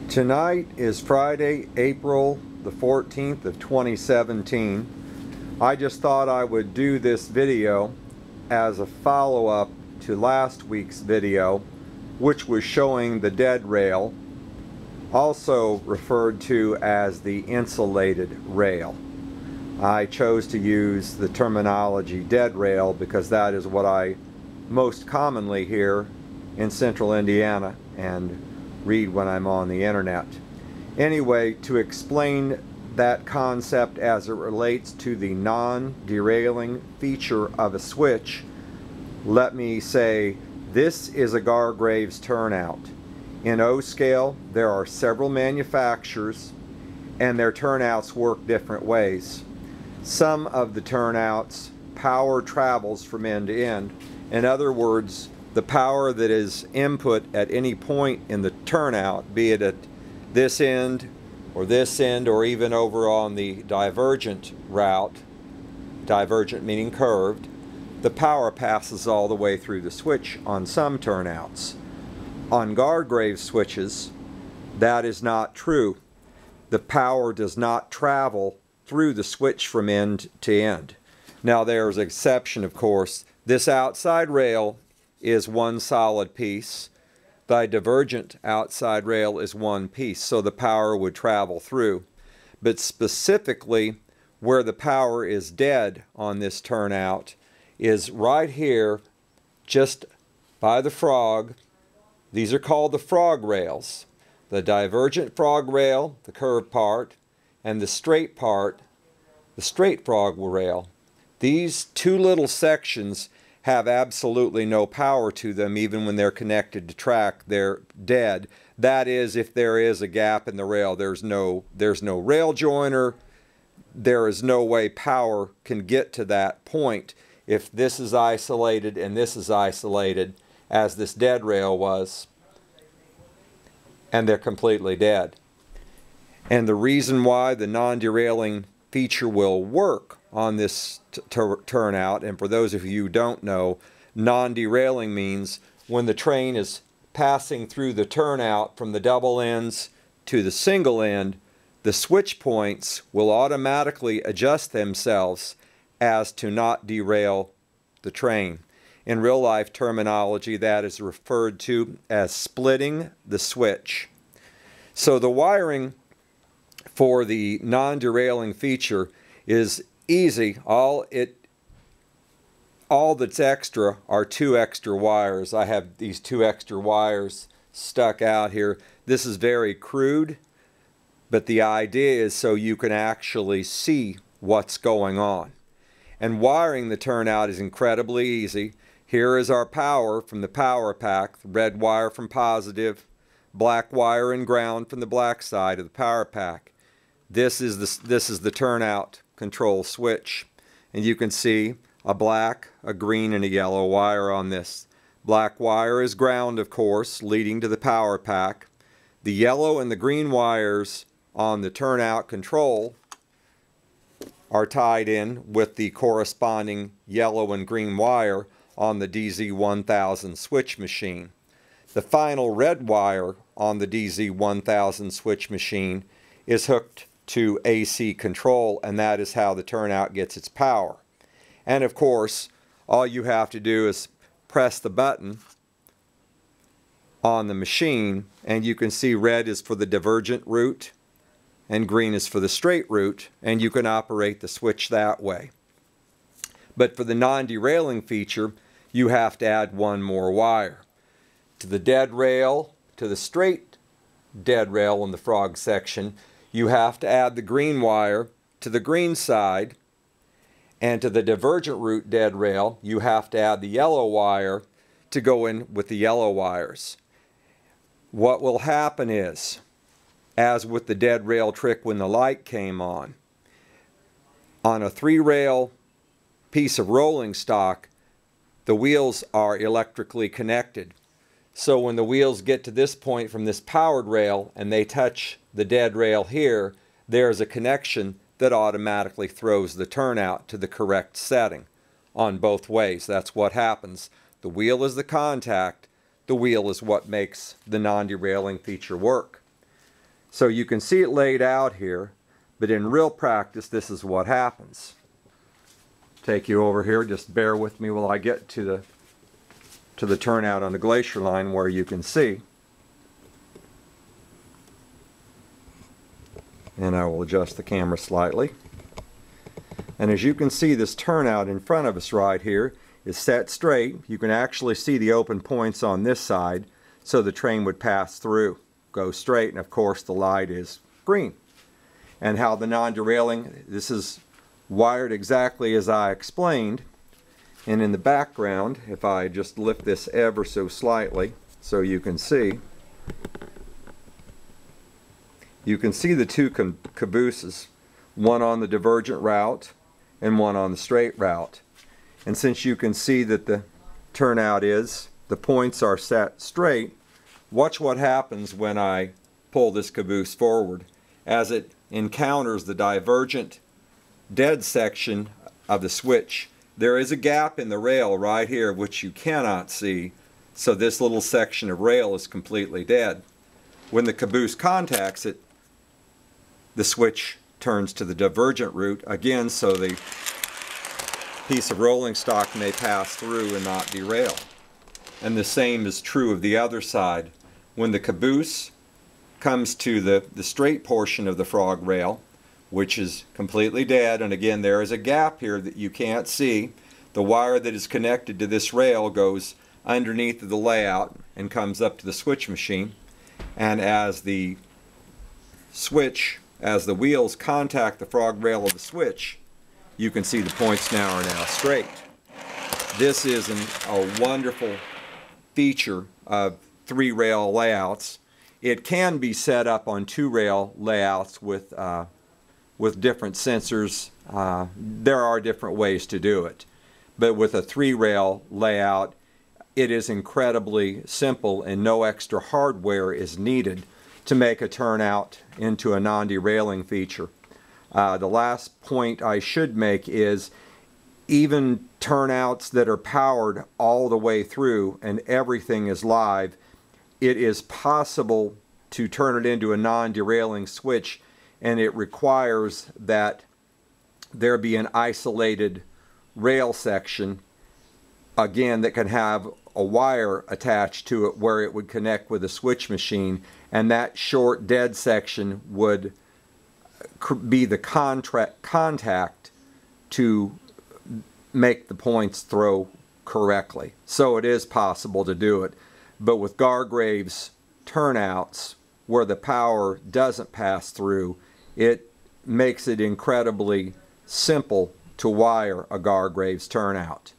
Tonight is Friday, April the 14th of 2017. I just thought I would do this video as a follow-up to last week's video, which was showing the dead rail, also referred to as the insulated rail. I chose to use the terminology dead rail because that is what I most commonly hear in central Indiana and read when I'm on the internet. Anyway, to explain that concept as it relates to the non-derailing feature of a switch, let me say this is a Gargraves turnout. In O-scale, there are several manufacturers and their turnouts work different ways. Some of the turnouts, power travels from end to end. In other words, the power that is input at any point in the turnout, be it at this end or even over on the divergent route, divergent meaning curved, the power passes all the way through the switch on some turnouts. On Gargraves switches, that is not true. The power does not travel through the switch from end to end. Now there's an exception, of course. This outside rail is one solid piece. The divergent outside rail is one piece, so the power would travel through. But specifically, where the power is dead on this turnout is right here, just by the frog. These are called the frog rails. The divergent frog rail, the curved part, and the straight part, the straight frog rail. These two little sections have absolutely no power to them. Even when they're connected to track, they're dead. That is, if there is a gap in the rail, there's no rail joiner, there is no way power can get to that point if this is isolated and this is isolated, as this dead rail was, and they're completely dead. And the reason why the non-derailing feature will work on this turnout, and for those of you who don't know, non-derailing means when the train is passing through the turnout from the double ends to the single end, the switch points will automatically adjust themselves as to not derail the train. In real life terminology, that is referred to as splitting the switch. So the wiring for the non-derailing feature is easy. All that's extra are two extra wires. I have these two extra wires stuck out here. This is very crude, but the idea is so you can actually see what's going on. And wiring the turnout is incredibly easy. Here is our power from the power pack, red wire from positive, black wire and ground from the black side of the power pack. This is the turnout control switch, and you can see a black, a green, and a yellow wire on this. Black wire is ground, of course, leading to the power pack. The yellow and the green wires on the turnout control are tied in with the corresponding yellow and green wire on the DZ1000 switch machine. The final red wire on the DZ1000 switch machine is hooked to AC control, and that is how the turnout gets its power. And of course, all you have to do is press the button on the machine, and you can see red is for the divergent route and green is for the straight route, and you can operate the switch that way. But for the non-derailing feature, you have to add one more wire. To the dead rail, to the straight dead rail in the frog section, you have to add the green wire to the green side, and to the divergent route dead rail, you have to add the yellow wire to go in with the yellow wires. What will happen is, as with the dead rail trick when the light came on a 3-rail piece of rolling stock, the wheels are electrically connected. So when the wheels get to this point from this powered rail and they touch the dead rail here, there's a connection that automatically throws the turnout to the correct setting on both ways. That's what happens. The wheel is the contact. The wheel is what makes the non-derailing feature work. So you can see it laid out here, but in real practice this is what happens. Take you over here, just bear with me while I get to the turnout on the glacier line where you can see. And I will adjust the camera slightly. And as you can see, this turnout in front of us right here is set straight. You can actually see the open points on this side, so the train would pass through, go straight, and of course the light is green. And how the non-derailing, this is wired exactly as I explained. And in the background, if I just lift this ever so slightly so you can see the two cabooses, one on the divergent route and one on the straight route. And since you can see that the turnout the points are set straight, watch what happens when I pull this caboose forward. As it encounters the divergent dead section of the switch, there is a gap in the rail right here which you cannot see, so this little section of rail is completely dead. When the caboose contacts it, the switch turns to the divergent route again, so the piece of rolling stock may pass through and not derail. And the same is true of the other side. When the caboose comes to the straight portion of the frog rail, which is completely dead, and again there is a gap here that you can't see, the wire that is connected to this rail goes underneath the layout and comes up to the switch machine, and as the wheels contact the frog rail of the switch, you can see the points now are straight. This is a wonderful feature of three-rail layouts. It can be set up on two-rail layouts with different sensors. There are different ways to do it. But with a three-rail layout, it is incredibly simple and no extra hardware is needed to make a turnout into a non-derailing feature. The last point I should make is even turnouts that are powered all the way through and everything is live, it is possible to turn it into a non-derailing switch, and it requires that there be an isolated rail section, again, that can have a wire attached to it where it would connect with a switch machine, and that short dead section would be the contact to make the points throw correctly. So it is possible to do it. But with Gargrave's turnouts, where the power doesn't pass through, it makes it incredibly simple to wire a Gargrave's turnout.